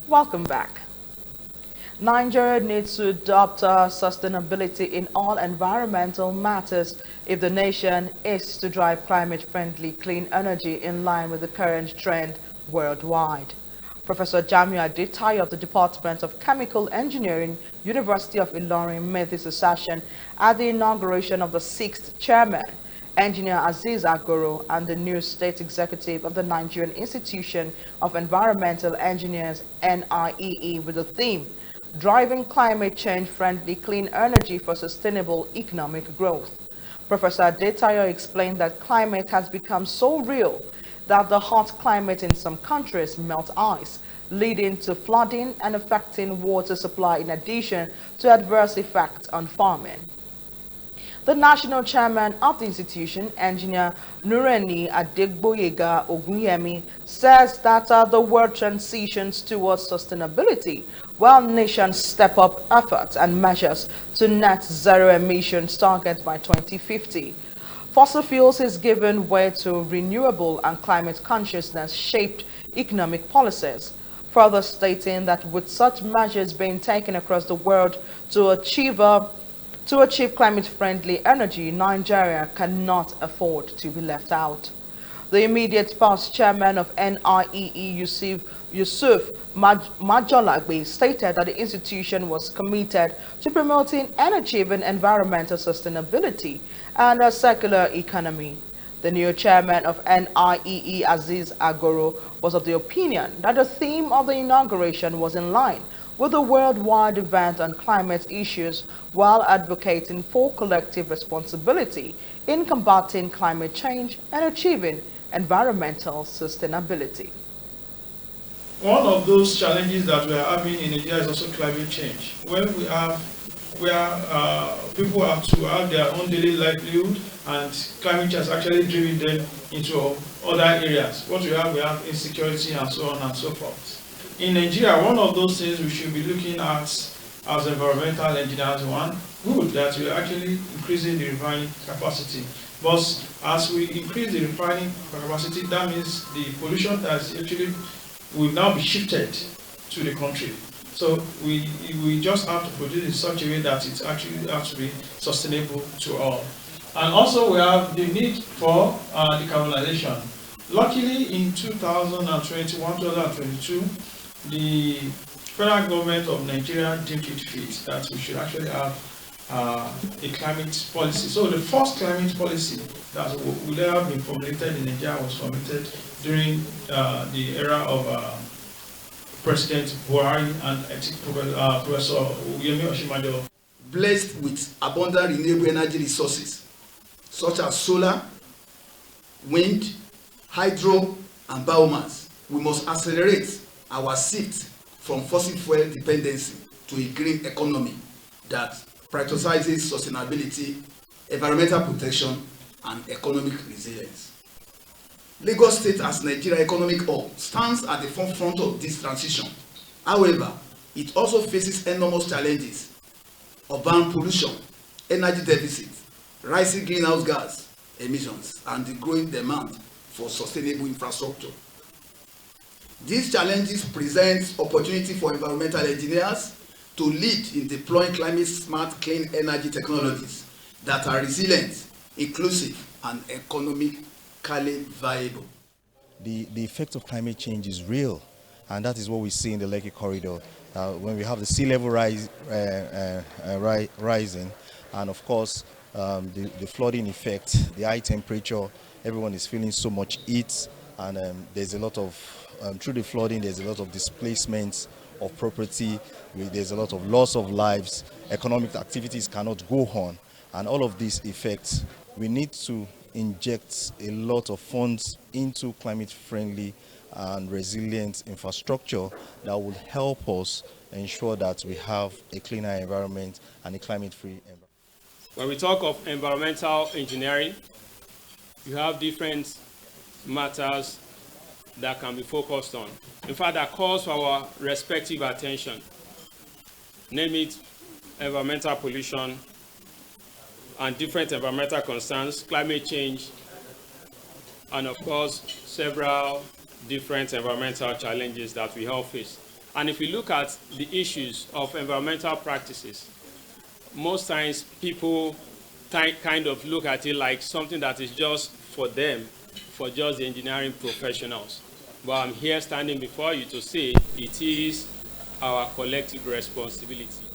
Welcome back. Nigeria needs to adopt sustainability in all environmental matters if the nation is to drive climate-friendly clean energy in line with the current trend worldwide. Professor Jamiu Adetayo of the Department of Chemical Engineering, University of Ilorin, made this assertion at the inauguration of the 6th chairman, Engineer Azeez Agoro, and the new state executive of the Nigerian Institution of Environmental Engineers, NIEE, with the theme Driving Climate Change-Friendly Clean Energy for Sustainable Economic Growth. Professor Adetayo explained that climate has become so real that the hot climate in some countries melts ice, leading to flooding and affecting water supply in addition to adverse effects on farming. The national chairman of the institution, Engineer Nureni Adegboyega Ogunyemi, says that the world transitions towards sustainability while nations step up efforts and measures to net zero emissions targets by 2050. Fossil fuels is given way to renewable and climate consciousness shaped economic policies, further stating that with such measures being taken across the world to achieve climate-friendly energy, Nigeria cannot afford to be left out. The immediate past chairman of NIEE, Yusuf Majolagbe, stated that the institution was committed to promoting and achieving environmental sustainability and a circular economy. The new chairman of NIEE, Azeez Agoro, was of the opinion that the theme of the inauguration was in line with the worldwide event on climate issues while advocating for collective responsibility in combating climate change and achieving environmental sustainability. One of those challenges that we are having in Nigeria is also climate change. When we have where people have to have their own daily livelihood, and climate change has actually driven them into other areas. What we have insecurity and so on and so forth. In Nigeria, one of those things we should be looking at as environmental engineers, one, good that we are actually increasing the refining capacity. But as we increase the refining capacity, that means the pollution that actually will now be shifted to the country. So we just have to produce in such a way that it actually has to be sustainable to all. And also we have the need for decarbonization. Luckily in 2021-2022, the federal government of Nigeria deemed it fit that we should actually have a climate policy. So the first climate policy that would ever been formulated in Nigeria was formulated during the era of President Buhari and Professor Yemi Oshimajo. Blessed with abundant renewable energy resources such as solar, wind, hydro, and biomass, we must accelerate our shift from fossil fuel dependency to a green economy that prioritizes sustainability, environmental protection, and economic resilience. Lagos State, as Nigeria economic hub, stands at the forefront of this transition. However, it also faces enormous challenges: urban pollution, energy deficit, rising greenhouse gas emissions, and the growing demand for sustainable infrastructure. These challenges present opportunity for environmental engineers to lead in deploying climate-smart clean energy technologies that are resilient, inclusive, and economically viable. The effect of climate change is real, and that is what we see in the Lekki corridor. When we have the sea level rising, and of course the flooding effect, the high temperature, everyone is feeling so much heat, and there's a lot of through the flooding, there's a lot of displacements of property, there's a lot of loss of lives, economic activities cannot go on, and all of these effects, we need to inject a lot of funds into climate-friendly and resilient infrastructure that will help us ensure that we have a cleaner environment and a climate-free environment. When we talk of environmental engineering, you have different matters that can be focused on. In fact, that calls for our respective attention. Name it environmental pollution and different environmental concerns, climate change, and of course, several different environmental challenges that we all face. And if we look at the issues of environmental practices, most times people kind of look at it like something that is just for them, for just the engineering professionals. But I'm here standing before you to say it is our collective responsibility.